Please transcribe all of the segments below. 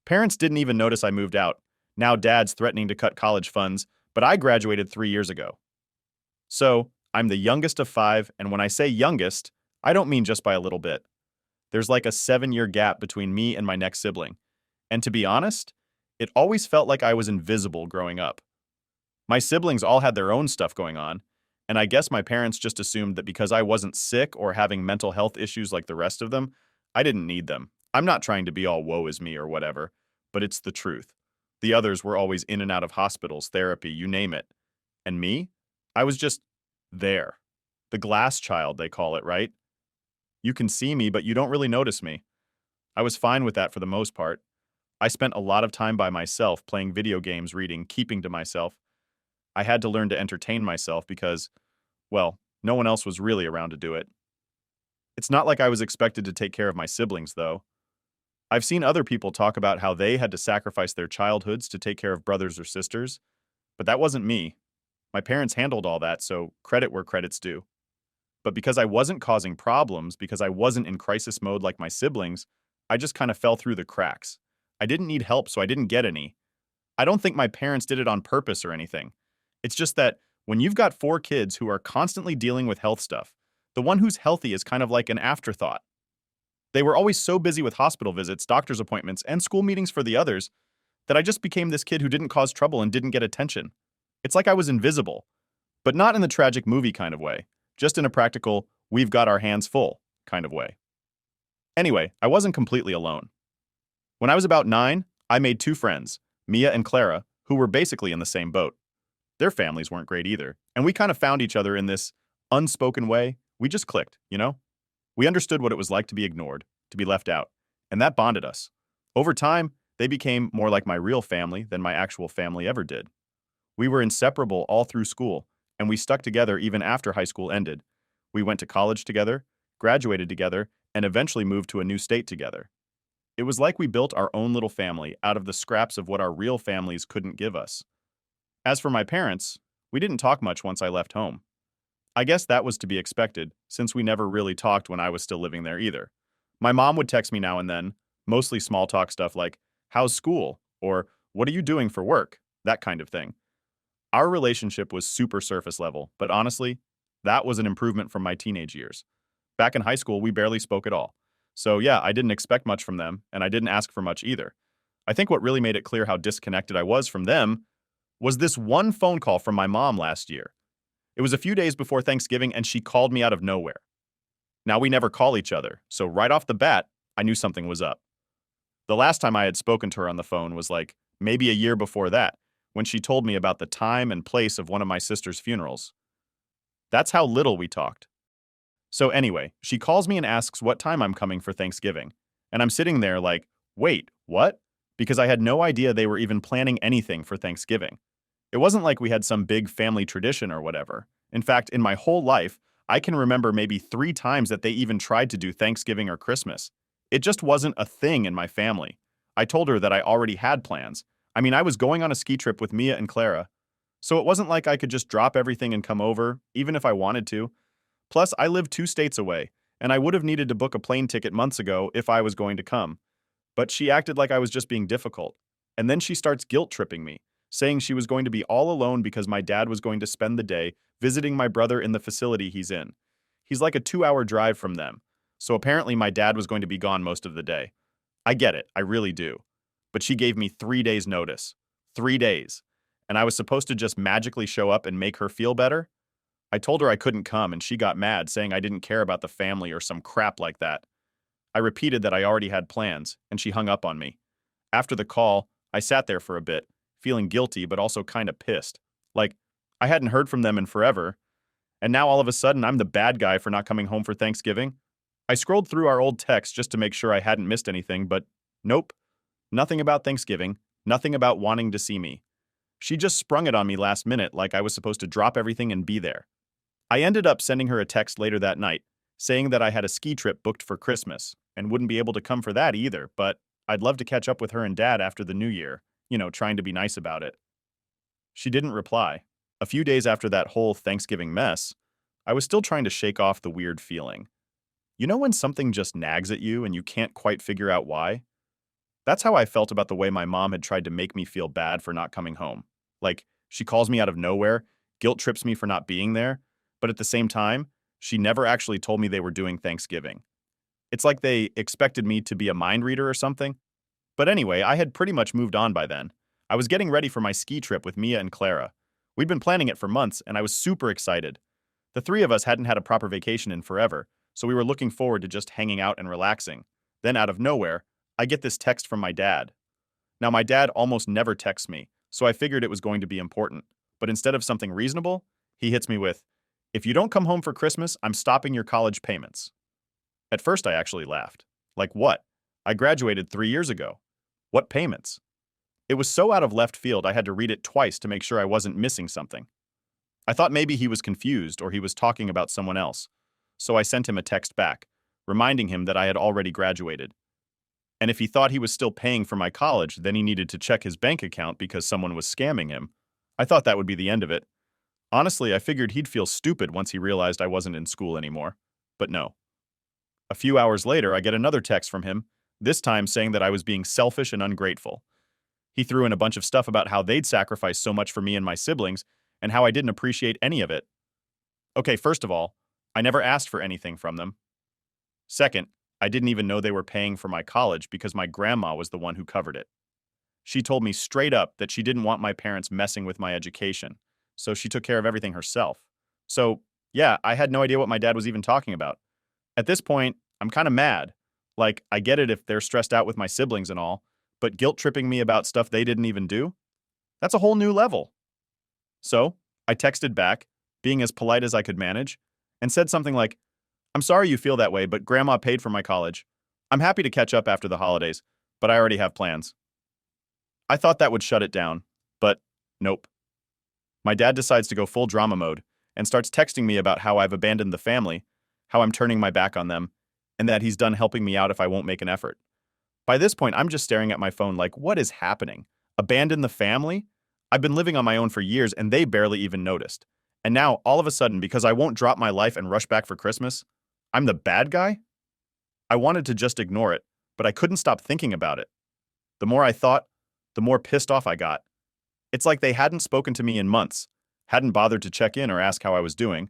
Parents didn't even notice I moved out. Now dad's threatening to cut college funds, but I graduated 3 years ago. So, I'm the youngest of five, and when I say youngest, I don't mean just by a little bit. There's like a 7 year gap between me and my next sibling. And to be honest, it always felt like I was invisible growing up. My siblings all had their own stuff going on, and I guess my parents just assumed that because I wasn't sick or having mental health issues like the rest of them, I didn't need them. I'm not trying to be all woe is me or whatever, but it's the truth. The others were always in and out of hospitals, therapy, you name it. And me? I was just there. The glass child, they call it, right? You can see me, but you don't really notice me. I was fine with that for the most part. I spent a lot of time by myself, playing video games, reading, keeping to myself. I had to learn to entertain myself because, well, no one else was really around to do it. It's not like I was expected to take care of my siblings, though. I've seen other people talk about how they had to sacrifice their childhoods to take care of brothers or sisters, but that wasn't me. My parents handled all that, so credit where credit's due. But because I wasn't causing problems, because I wasn't in crisis mode like my siblings, I just kind of fell through the cracks. I didn't need help, so I didn't get any. I don't think my parents did it on purpose or anything. It's just that when you've got four kids who are constantly dealing with health stuff, the one who's healthy is kind of like an afterthought. They were always so busy with hospital visits, doctor's appointments, and school meetings for the others that I just became this kid who didn't cause trouble and didn't get attention. It's like I was invisible, but not in the tragic movie kind of way, just in a practical, we've got our hands full kind of way. Anyway, I wasn't completely alone. When I was about 9, I made two friends, Mia and Clara, who were basically in the same boat. Their families weren't great either, and we kind of found each other in this unspoken way. We just clicked, you know? We understood what it was like to be ignored, to be left out, and that bonded us. Over time, they became more like my real family than my actual family ever did. We were inseparable all through school, and we stuck together even after high school ended. We went to college together, graduated together, and eventually moved to a new state together. It was like we built our own little family out of the scraps of what our real families couldn't give us. As for my parents, we didn't talk much once I left home. I guess that was to be expected, since we never really talked when I was still living there either. My mom would text me now and then, mostly small talk stuff like, "How's school?" or "What are you doing for work?" That kind of thing. Our relationship was super surface level, but honestly, that was an improvement from my teenage years. Back in high school, we barely spoke at all. So yeah, I didn't expect much from them, and I didn't ask for much either. I think what really made it clear how disconnected I was from them was this one phone call from my mom last year. It was a few days before Thanksgiving, and she called me out of nowhere. Now, we never call each other, so right off the bat, I knew something was up. The last time I had spoken to her on the phone was like maybe a year before that, when she told me about the time and place of one of my sister's funerals. That's how little we talked. So anyway, she calls me and asks what time I'm coming for Thanksgiving. And I'm sitting there like, wait, what? Because I had no idea they were even planning anything for Thanksgiving. It wasn't like we had some big family tradition or whatever. In fact, in my whole life, I can remember maybe 3 times that they even tried to do Thanksgiving or Christmas. It just wasn't a thing in my family. I told her that I already had plans. I mean, I was going on a ski trip with Mia and Clara. So it wasn't like I could just drop everything and come over, even if I wanted to. Plus, I live 2 states away, and I would have needed to book a plane ticket months ago if I was going to come. But she acted like I was just being difficult. And then she starts guilt tripping me, saying she was going to be all alone because my dad was going to spend the day visiting my brother in the facility he's in. He's like a 2 hour drive from them, so apparently my dad was going to be gone most of the day. I get it, I really do. But she gave me 3 days' notice. 3 days. And I was supposed to just magically show up and make her feel better? I told her I couldn't come, and she got mad, saying I didn't care about the family or some crap like that. I repeated that I already had plans, and she hung up on me. After the call, I sat there for a bit, feeling guilty but also kind of pissed. Like, I hadn't heard from them in forever, and now all of a sudden I'm the bad guy for not coming home for Thanksgiving? I scrolled through our old texts just to make sure I hadn't missed anything, but nope. Nothing about Thanksgiving, nothing about wanting to see me. She just sprung it on me last minute like I was supposed to drop everything and be there. I ended up sending her a text later that night, saying that I had a ski trip booked for Christmas and wouldn't be able to come for that either, but I'd love to catch up with her and Dad after the new year, trying to be nice about it. She didn't reply. A few days after that whole Thanksgiving mess, I was still trying to shake off the weird feeling. You know when something just nags at you and you can't quite figure out why? That's how I felt about the way my mom had tried to make me feel bad for not coming home. Like, she calls me out of nowhere, guilt trips me for not being there, but at the same time, she never actually told me they were doing Thanksgiving. It's like they expected me to be a mind reader or something. But anyway, I had pretty much moved on by then. I was getting ready for my ski trip with Mia and Clara. We'd been planning it for months, and I was super excited. The three of us hadn't had a proper vacation in forever, so we were looking forward to just hanging out and relaxing. Then, out of nowhere, I get this text from my dad. Now, my dad almost never texts me, so I figured it was going to be important. But instead of something reasonable, he hits me with, "If you don't come home for Christmas, I'm stopping your college payments." At first, I actually laughed. Like what? I graduated 3 years ago. What payments? It was so out of left field I had to read it twice to make sure I wasn't missing something. I thought maybe he was confused or he was talking about someone else, so I sent him a text back, reminding him that I had already graduated. And if he thought he was still paying for my college, then he needed to check his bank account because someone was scamming him. I thought that would be the end of it. Honestly, I figured he'd feel stupid once he realized I wasn't in school anymore. But no. A few hours later, I get another text from him, this time saying that I was being selfish and ungrateful. He threw in a bunch of stuff about how they'd sacrificed so much for me and my siblings, and how I didn't appreciate any of it. Okay, first of all, I never asked for anything from them. Second, I didn't even know they were paying for my college because my grandma was the one who covered it. She told me straight up that she didn't want my parents messing with my education, so she took care of everything herself. So, yeah, I had no idea what my dad was even talking about. At this point, I'm kind of mad. Like, I get it if they're stressed out with my siblings and all, but guilt tripping me about stuff they didn't even do? That's a whole new level. So, I texted back, being as polite as I could manage, and said something like, "I'm sorry you feel that way, but Grandma paid for my college. I'm happy to catch up after the holidays, but I already have plans." I thought that would shut it down, but nope. My dad decides to go full drama mode and starts texting me about how I've abandoned the family, how I'm turning my back on them, and that he's done helping me out if I won't make an effort. By this point, I'm just staring at my phone like, what is happening? Abandon the family? I've been living on my own for years and they barely even noticed. And now, all of a sudden, because I won't drop my life and rush back for Christmas, I'm the bad guy? I wanted to just ignore it, but I couldn't stop thinking about it. The more I thought, the more pissed off I got. It's like they hadn't spoken to me in months, hadn't bothered to check in or ask how I was doing,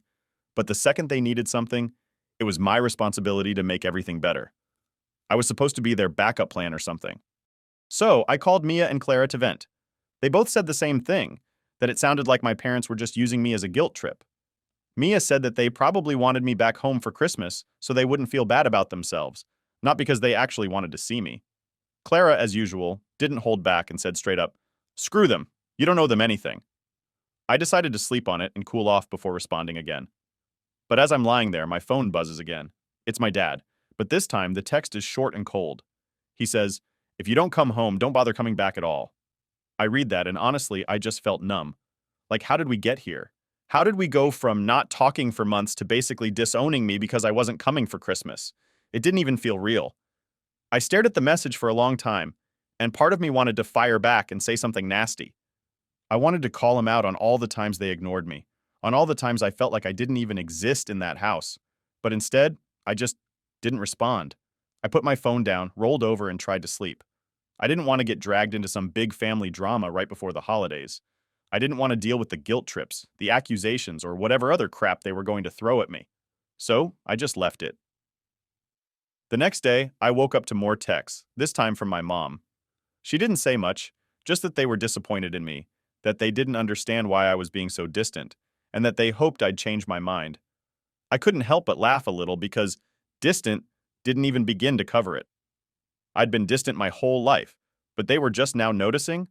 but the second they needed something, it was my responsibility to make everything better. I was supposed to be their backup plan or something. So I called Mia and Clara to vent. They both said the same thing, that it sounded like my parents were just using me as a guilt trip. Mia said that they probably wanted me back home for Christmas so they wouldn't feel bad about themselves, not because they actually wanted to see me. Clara, as usual, didn't hold back and said straight up, "Screw them. You don't owe them anything." I decided to sleep on it and cool off before responding again. But as I'm lying there, my phone buzzes again. It's my dad, but this time the text is short and cold. He says, "If you don't come home, don't bother coming back at all." I read that and honestly, I just felt numb. Like, how did we get here? How did we go from not talking for months to basically disowning me because I wasn't coming for Christmas? It didn't even feel real. I stared at the message for a long time, and part of me wanted to fire back and say something nasty. I wanted to call him out on all the times they ignored me, on all the times I felt like I didn't even exist in that house. But instead, I just didn't respond. I put my phone down, rolled over, and tried to sleep. I didn't want to get dragged into some big family drama right before the holidays. I didn't want to deal with the guilt trips, the accusations, or whatever other crap they were going to throw at me. So I just left it. The next day, I woke up to more texts, this time from my mom. She didn't say much, just that they were disappointed in me, that they didn't understand why I was being so distant, and that they hoped I'd change my mind. I couldn't help but laugh a little because distant didn't even begin to cover it. I'd been distant my whole life, but they were just now noticing?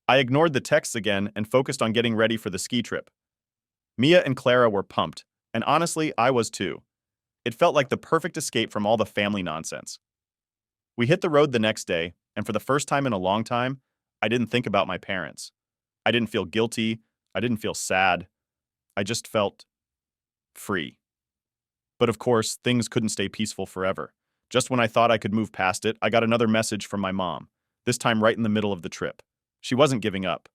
I ignored the texts again and focused on getting ready for the ski trip. Mia and Clara were pumped, and honestly, I was too. It felt like the perfect escape from all the family nonsense. We hit the road the next day, and for the first time in a long time, I didn't think about my parents. I didn't feel guilty. I didn't feel sad. I just felt free. But of course, things couldn't stay peaceful forever. Just when I thought I could move past it, I got another message from my mom, this time right in the middle of the trip. She wasn't giving up.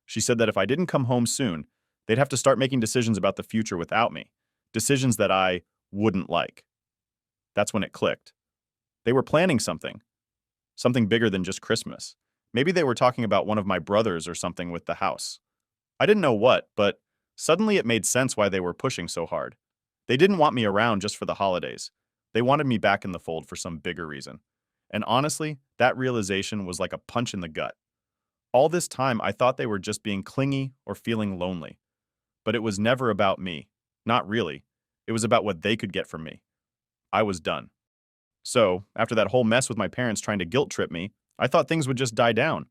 She said that if I didn't come home soon, they'd have to start making decisions about the future without me, decisions that I wouldn't like. That's when it clicked. They were planning something. something bigger than just Christmas. Maybe they were talking about one of my brothers or something with the house. I didn't know what, but suddenly it made sense why they were pushing so hard. They didn't want me around just for the holidays. They wanted me back in the fold for some bigger reason. And honestly, that realization was like a punch in the gut. All this time, I thought they were just being clingy or feeling lonely. But it was never about me. Not really. It was about what they could get from me. I was done. So, after that whole mess with my parents trying to guilt trip me, I thought things would just die down.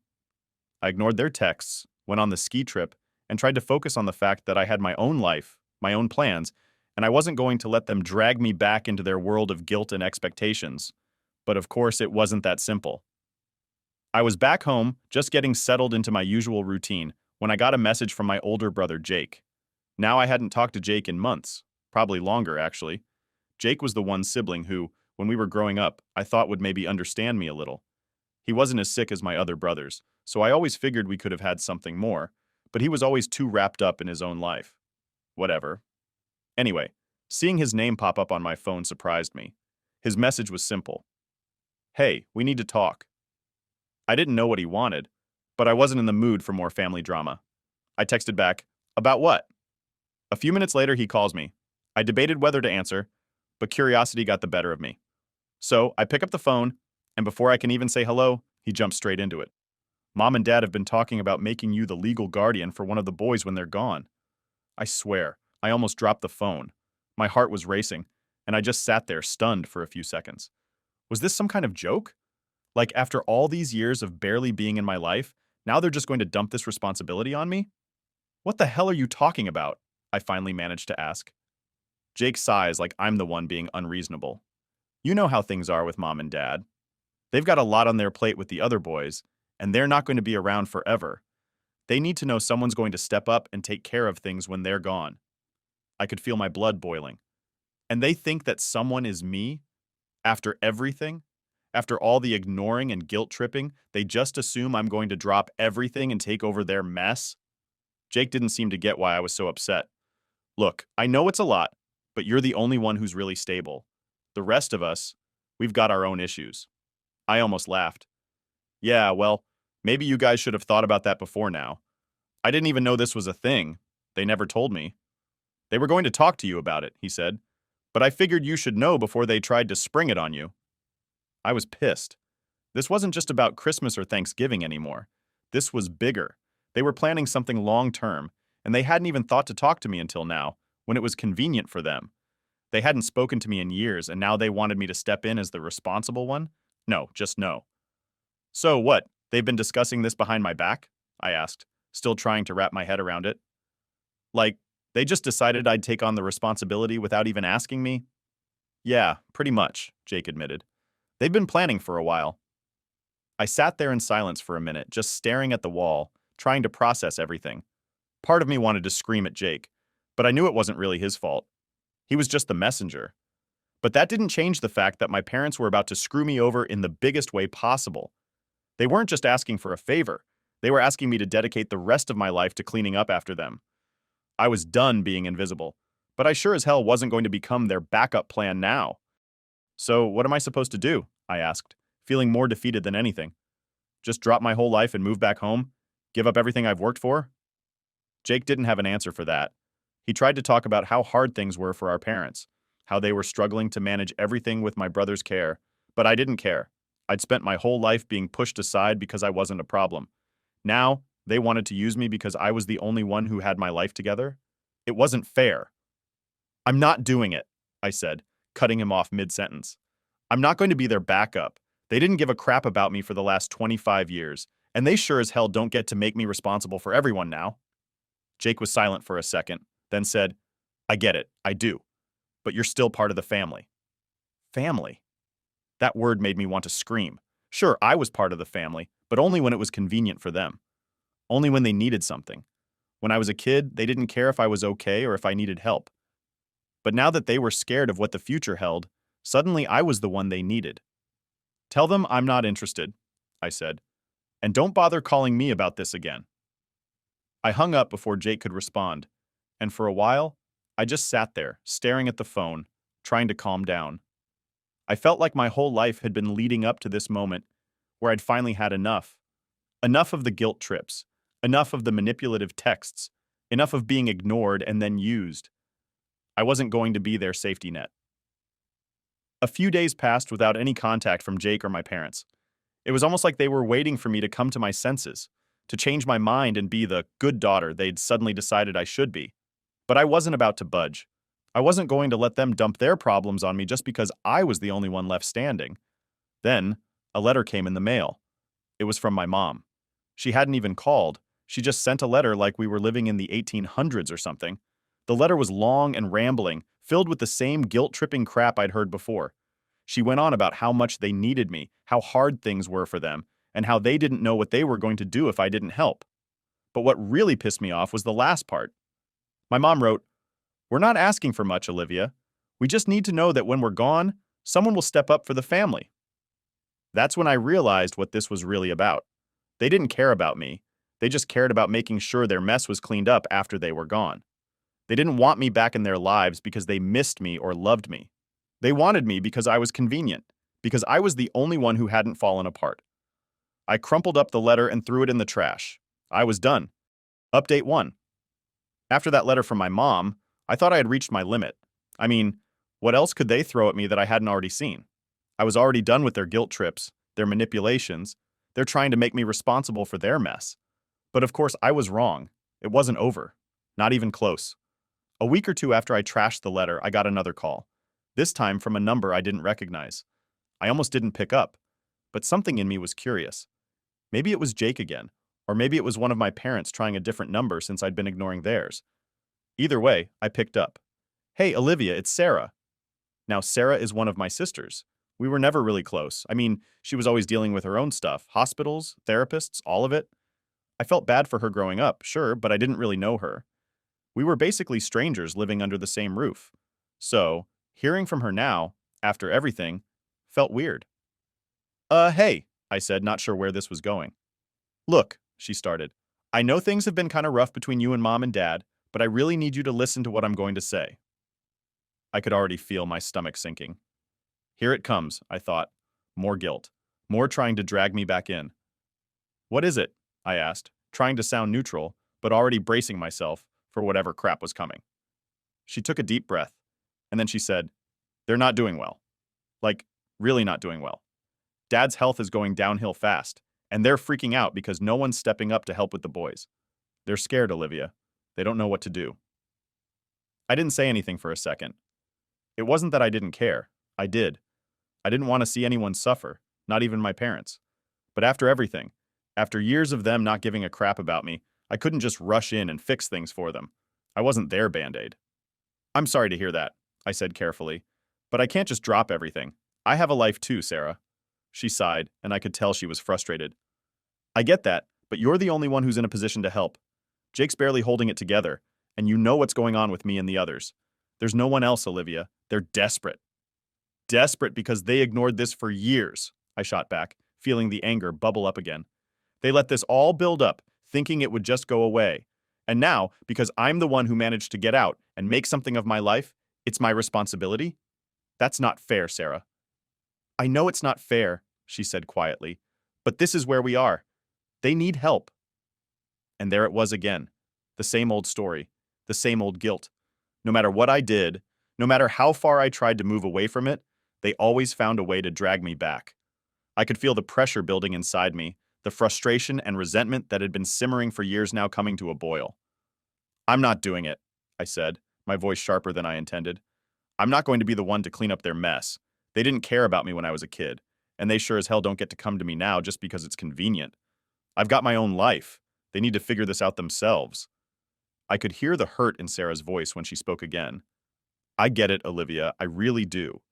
I ignored their texts, went on the ski trip, and tried to focus on the fact that I had my own life, my own plans, and I wasn't going to let them drag me back into their world of guilt and expectations. But of course, it wasn't that simple. I was back home, just getting settled into my usual routine, when I got a message from my older brother, Jake. Now I hadn't talked to Jake in months, probably longer, actually. Jake was the one sibling who, when we were growing up, I thought would maybe understand me a little. He wasn't as sick as my other brothers, so I always figured we could have had something more, but he was always too wrapped up in his own life. Whatever. Anyway, seeing his name pop up on my phone surprised me. His message was simple. Hey, we need to talk. I didn't know what he wanted, but I wasn't in the mood for more family drama. I texted back, about what? A few minutes later, he calls me. I debated whether to answer, but curiosity got the better of me. So I pick up the phone, and before I can even say hello, he jumps straight into it. Mom and Dad have been talking about making you the legal guardian for one of the boys when they're gone. I swear, I almost dropped the phone. My heart was racing, and I just sat there stunned for a few seconds. Was this some kind of joke? Like, after all these years of barely being in my life, now they're just going to dump this responsibility on me? What the hell are you talking about? I finally managed to ask. Jake sighs like I'm the one being unreasonable. You know how things are with Mom and Dad. They've got a lot on their plate with the other boys, and they're not going to be around forever. They need to know someone's going to step up and take care of things when they're gone. I could feel my blood boiling. And they think that someone is me? After everything? After all the ignoring and guilt tripping, they just assume I'm going to drop everything and take over their mess? Jake didn't seem to get why I was so upset. Look, I know it's a lot, but you're the only one who's really stable. The rest of us, we've got our own issues. I almost laughed. Yeah, well, maybe you guys should have thought about that before now. I didn't even know this was a thing. They never told me. They were going to talk to you about it, he said. But I figured you should know before they tried to spring it on you. I was pissed. This wasn't just about Christmas or Thanksgiving anymore. This was bigger. They were planning something long-term, and they hadn't even thought to talk to me until now, when it was convenient for them. They hadn't spoken to me in years, and now they wanted me to step in as the responsible one? No, just no. So what, they've been discussing this behind my back? I asked, still trying to wrap my head around it. Like, they just decided I'd take on the responsibility without even asking me? Yeah, pretty much, Jake admitted. They've been planning for a while. I sat there in silence for a minute, just staring at the wall, trying to process everything. Part of me wanted to scream at Jake, but I knew it wasn't really his fault. He was just the messenger. But that didn't change the fact that my parents were about to screw me over in the biggest way possible. They weren't just asking for a favor. They were asking me to dedicate the rest of my life to cleaning up after them. I was done being invisible, but I sure as hell wasn't going to become their backup plan now. So what am I supposed to do? I asked, feeling more defeated than anything. Just drop my whole life and move back home? Give up everything I've worked for? Jake didn't have an answer for that. He tried to talk about how hard things were for our parents, how they were struggling to manage everything with my brother's care, but I didn't care. I'd spent my whole life being pushed aside because I wasn't a problem. Now, they wanted to use me because I was the only one who had my life together? It wasn't fair. I'm not doing it, I said, cutting him off mid-sentence. I'm not going to be their backup. They didn't give a crap about me for the last 25 years, and they sure as hell don't get to make me responsible for everyone now. Jake was silent for a second, then said, I get it, I do. But you're still part of the family. Family? That word made me want to scream. Sure, I was part of the family, but only when it was convenient for them. Only when they needed something. When I was a kid, they didn't care if I was okay or if I needed help. But now that they were scared of what the future held, suddenly I was the one they needed. Tell them I'm not interested, I said. And don't bother calling me about this again. I hung up before Jake could respond, and for a while, I just sat there, staring at the phone, trying to calm down. I felt like my whole life had been leading up to this moment where I'd finally had enough. Enough of the guilt trips, enough of the manipulative texts, enough of being ignored and then used. I wasn't going to be their safety net. A few days passed without any contact from Jake or my parents. It was almost like they were waiting for me to come to my senses, to change my mind and be the good daughter they'd suddenly decided I should be. But I wasn't about to budge. I wasn't going to let them dump their problems on me just because I was the only one left standing. Then, a letter came in the mail. It was from my mom. She hadn't even called. She just sent a letter like we were living in the 1800s or something. The letter was long and rambling, filled with the same guilt-tripping crap I'd heard before. She went on about how much they needed me, how hard things were for them, and how they didn't know what they were going to do if I didn't help. But what really pissed me off was the last part. My mom wrote, "We're not asking for much, Olivia. We just need to know that when we're gone, someone will step up for the family." That's when I realized what this was really about. They didn't care about me. They just cared about making sure their mess was cleaned up after they were gone. They didn't want me back in their lives because they missed me or loved me. They wanted me because I was convenient, because I was the only one who hadn't fallen apart. I crumpled up the letter and threw it in the trash. I was done. Update 1. After that letter from my mom, I thought I had reached my limit. I mean, what else could they throw at me that I hadn't already seen? I was already done with their guilt trips, their manipulations. They're trying to make me responsible for their mess. But of course, I was wrong. It wasn't over. Not even close. A week or two after I trashed the letter, I got another call. This time from a number I didn't recognize. I almost didn't pick up, but something in me was curious. Maybe it was Jake again, or maybe it was one of my parents trying a different number since I'd been ignoring theirs. Either way, I picked up. "Hey, Olivia, it's Sarah." Now, Sarah is one of my sisters. We were never really close. I mean, she was always dealing with her own stuff, hospitals, therapists, all of it. I felt bad for her growing up, sure, but I didn't really know her. We were basically strangers living under the same roof. So, hearing from her now, after everything, felt weird. Hey, I said, not sure where this was going. "Look," she started, "I know things have been kind of rough between you and Mom and Dad, but I really need you to listen to what I'm going to say." I could already feel my stomach sinking. Here it comes, I thought. More guilt. More trying to drag me back in. "What is it?" I asked, trying to sound neutral, but already bracing myself for whatever crap was coming. She took a deep breath, and then she said, "They're not doing well. Like, really not doing well. Dad's health is going downhill fast, and they're freaking out because no one's stepping up to help with the boys. They're scared, Olivia. They don't know what to do." I didn't say anything for a second. It wasn't that I didn't care. I did. I didn't want to see anyone suffer, not even my parents. But after everything, after years of them not giving a crap about me, I couldn't just rush in and fix things for them. I wasn't their Band-Aid. "I'm sorry to hear that," I said carefully. "But I can't just drop everything. I have a life too, Sarah." She sighed, and I could tell she was frustrated. "I get that, but you're the only one who's in a position to help. Jake's barely holding it together, and you know what's going on with me and the others. There's no one else, Olivia. They're desperate." "Desperate because they ignored this for years," I shot back, feeling the anger bubble up again. "They let this all build up, thinking it would just go away. And now, because I'm the one who managed to get out and make something of my life, it's my responsibility? That's not fair, Sarah." "I know it's not fair," she said quietly, "but this is where we are. They need help." And there it was again. The same old story. The same old guilt. No matter what I did, no matter how far I tried to move away from it, they always found a way to drag me back. I could feel the pressure building inside me, the frustration and resentment that had been simmering for years now coming to a boil. "I'm not doing it," I said, my voice sharper than I intended. "I'm not going to be the one to clean up their mess. They didn't care about me when I was a kid, and they sure as hell don't get to come to me now just because it's convenient. I've got my own life. They need to figure this out themselves." I could hear the hurt in Sarah's voice when she spoke again. "I get it, Olivia, I really do.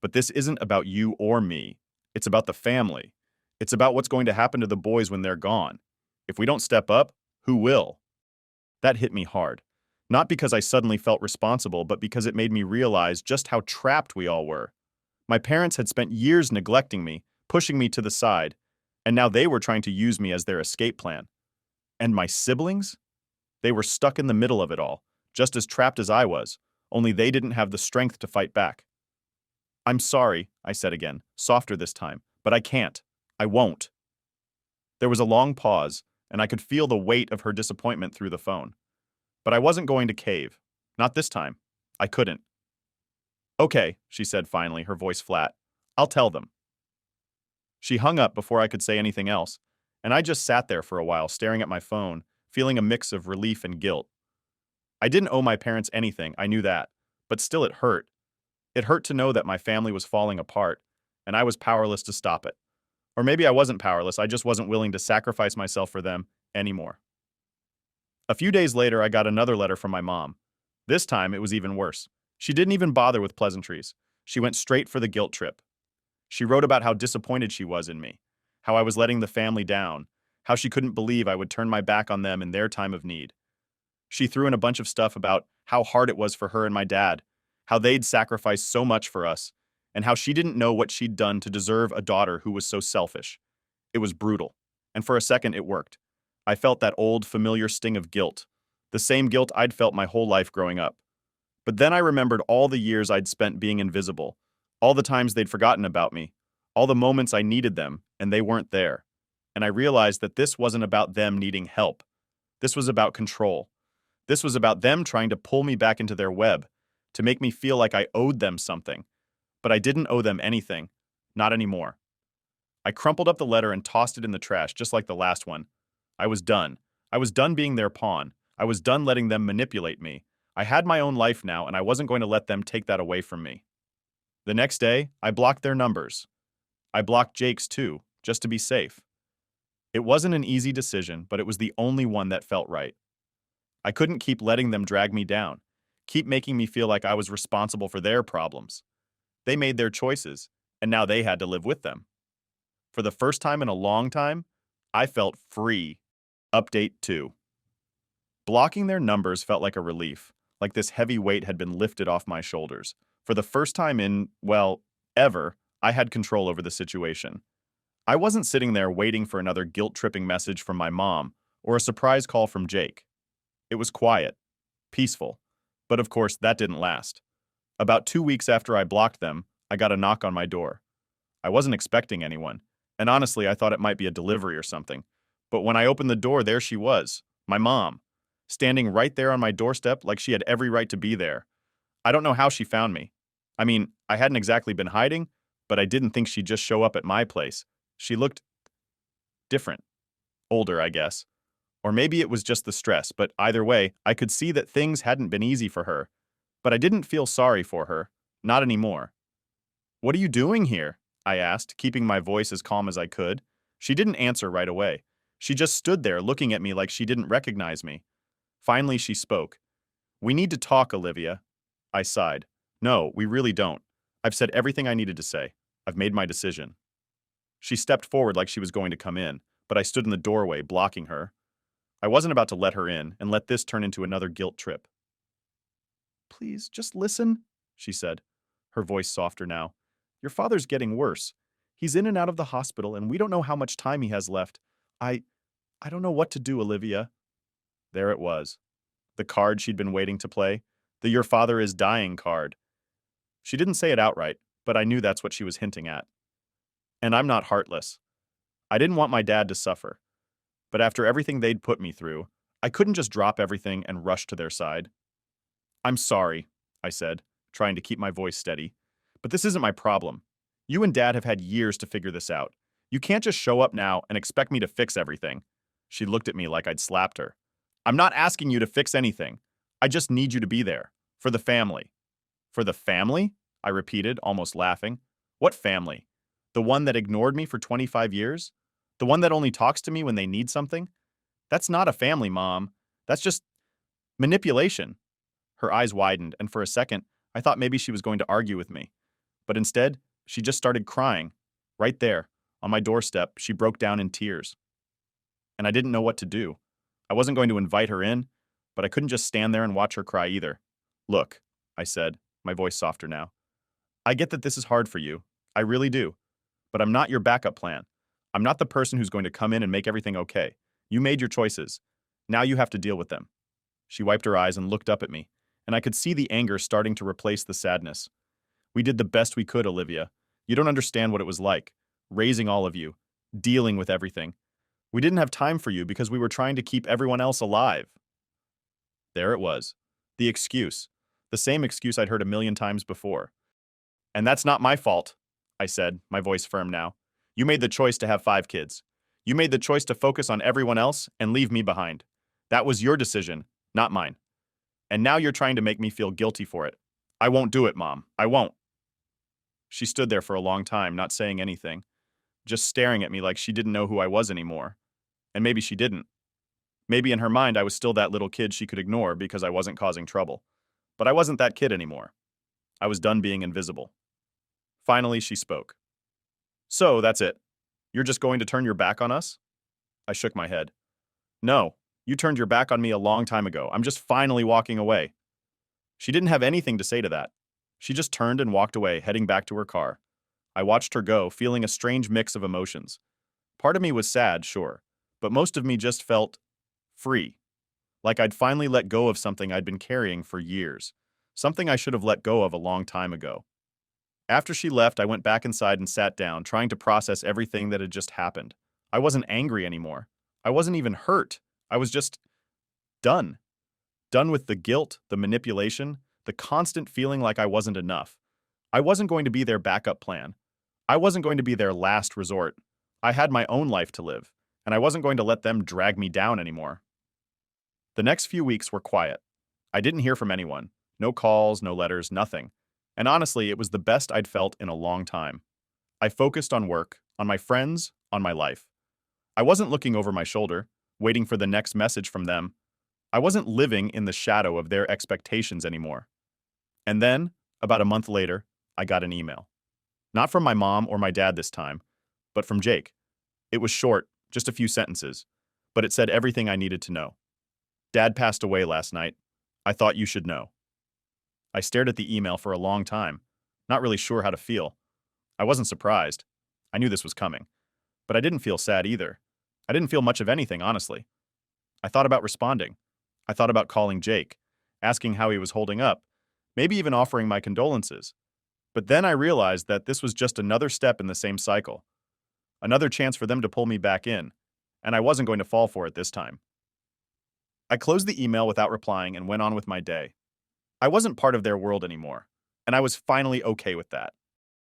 But this isn't about you or me. It's about the family. It's about what's going to happen to the boys when they're gone. If we don't step up, who will?" That hit me hard. Not because I suddenly felt responsible, but because it made me realize just how trapped we all were. My parents had spent years neglecting me, pushing me to the side, and now they were trying to use me as their escape plan. And my siblings? They were stuck in the middle of it all, just as trapped as I was, only they didn't have the strength to fight back. "I'm sorry," I said again, softer this time, "but I can't. I won't." There was a long pause, and I could feel the weight of her disappointment through the phone. But I wasn't going to cave. Not this time. I couldn't. Okay, she said finally, her voice flat. I'll tell them. She hung up before I could say anything else, and I just sat there for a while staring at my phone, feeling a mix of relief and guilt. I didn't owe my parents anything, I knew that, but still it hurt. It hurt to know that my family was falling apart, and I was powerless to stop it. Or maybe I wasn't powerless, I just wasn't willing to sacrifice myself for them anymore. A few days later, I got another letter from my mom. This time, it was even worse. She didn't even bother with pleasantries. She went straight for the guilt trip. She wrote about how disappointed she was in me, how I was letting the family down, how she couldn't believe I would turn my back on them in their time of need. She threw in a bunch of stuff about how hard it was for her and my dad, how they'd sacrificed so much for us, and how she didn't know what she'd done to deserve a daughter who was so selfish. It was brutal, and for a second it worked. I felt that old, familiar sting of guilt, the same guilt I'd felt my whole life growing up. But then I remembered all the years I'd spent being invisible, all the times they'd forgotten about me, all the moments I needed them and they weren't there. And I realized that this wasn't about them needing help. This was about control. This was about them trying to pull me back into their web, to make me feel like I owed them something. But I didn't owe them anything. Not anymore. I crumpled up the letter and tossed it in the trash, just like the last one. I was done. I was done being their pawn. I was done letting them manipulate me. I had my own life now, and I wasn't going to let them take that away from me. The next day, I blocked their numbers. I blocked Jake's too, just to be safe. It wasn't an easy decision, but it was the only one that felt right. I couldn't keep letting them drag me down, keep making me feel like I was responsible for their problems. They made their choices, and now they had to live with them. For the first time in a long time, I felt free. Update 2. Blocking their numbers felt like a relief, like this heavy weight had been lifted off my shoulders. For the first time in, well, ever, I had control over the situation. I wasn't sitting there waiting for another guilt-tripping message from my mom or a surprise call from Jake. It was quiet, peaceful, but of course that didn't last. About 2 weeks after I blocked them, I got a knock on my door. I wasn't expecting anyone, and honestly I thought it might be a delivery or something. But when I opened the door, there she was, my mom, standing right there on my doorstep like she had every right to be there. I don't know how she found me. I mean, I hadn't exactly been hiding, but I didn't think she'd just show up at my place. She looked different. Older, I guess. Or maybe it was just the stress, but either way, I could see that things hadn't been easy for her. But I didn't feel sorry for her. Not anymore. "What are you doing here?" I asked, keeping my voice as calm as I could. She didn't answer right away. She just stood there looking at me like she didn't recognize me. Finally, she spoke. "We need to talk, Olivia." I sighed. "No, we really don't. I've said everything I needed to say. I've made my decision." She stepped forward like she was going to come in, but I stood in the doorway, blocking her. I wasn't about to let her in and let this turn into another guilt trip. "Please, just listen," she said, her voice softer now. "Your father's getting worse. He's in and out of the hospital, and we don't know how much time he has left. I don't know what to do, Olivia." There it was. The card she'd been waiting to play. The "your father is dying" card. She didn't say it outright, but I knew that's what she was hinting at. And I'm not heartless. I didn't want my dad to suffer. But after everything they'd put me through, I couldn't just drop everything and rush to their side. "I'm sorry," I said, trying to keep my voice steady. "But this isn't my problem. You and Dad have had years to figure this out. You can't just show up now and expect me to fix everything." She looked at me like I'd slapped her. "I'm not asking you to fix anything. I just need you to be there. For the family." "For the family?" I repeated, almost laughing. "What family? The one that ignored me for 25 years? The one that only talks to me when they need something? That's not a family, Mom. That's just manipulation." Her eyes widened, and for a second, I thought maybe she was going to argue with me. But instead, she just started crying. Right there, on my doorstep, she broke down in tears. And I didn't know what to do. I wasn't going to invite her in, but I couldn't just stand there and watch her cry either. "Look," I said, my voice softer now. "I get that this is hard for you. I really do. But I'm not your backup plan. I'm not the person who's going to come in and make everything okay. You made your choices. Now you have to deal with them." She wiped her eyes and looked up at me, and I could see the anger starting to replace the sadness. "We did the best we could, Olivia. You don't understand what it was like, raising all of you, dealing with everything. We didn't have time for you because we were trying to keep everyone else alive. There it was. The excuse. The same excuse I'd heard a million times before. And that's not my fault, I said, my voice firm now. You made the choice to have 5 kids. You made the choice to focus on everyone else and leave me behind. That was your decision, not mine. And now you're trying to make me feel guilty for it. I won't do it, Mom. I won't. She stood there for a long time, not saying anything, just staring at me like she didn't know who I was anymore. And maybe she didn't. Maybe in her mind I was still that little kid she could ignore because I wasn't causing trouble. But I wasn't that kid anymore. I was done being invisible. Finally, she spoke. So, that's it. You're just going to turn your back on us? I shook my head. No, you turned your back on me a long time ago. I'm just finally walking away. She didn't have anything to say to that. She just turned and walked away, heading back to her car. I watched her go, feeling a strange mix of emotions. Part of me was sad, sure, but most of me just felt free. Like I'd finally let go of something I'd been carrying for years. Something I should have let go of a long time ago. After she left, I went back inside and sat down, trying to process everything that had just happened. I wasn't angry anymore. I wasn't even hurt. I was just done. Done with the guilt, the manipulation, the constant feeling like I wasn't enough. I wasn't going to be their backup plan. I wasn't going to be their last resort. I had my own life to live, and I wasn't going to let them drag me down anymore. The next few weeks were quiet. I didn't hear from anyone. No calls, no letters, nothing. And honestly, it was the best I'd felt in a long time. I focused on work, on my friends, on my life. I wasn't looking over my shoulder, waiting for the next message from them. I wasn't living in the shadow of their expectations anymore. And then, about a month later, I got an email. Not from my mom or my dad this time, but from Jake. It was short, just a few sentences, but it said everything I needed to know. Dad passed away last night. I thought you should know. I stared at the email for a long time, not really sure how to feel. I wasn't surprised. I knew this was coming. But I didn't feel sad either. I didn't feel much of anything, honestly. I thought about responding. I thought about calling Jake, asking how he was holding up, maybe even offering my condolences. But then I realized that this was just another step in the same cycle. Another chance for them to pull me back in, and I wasn't going to fall for it this time. I closed the email without replying and went on with my day. I wasn't part of their world anymore, and I was finally okay with that.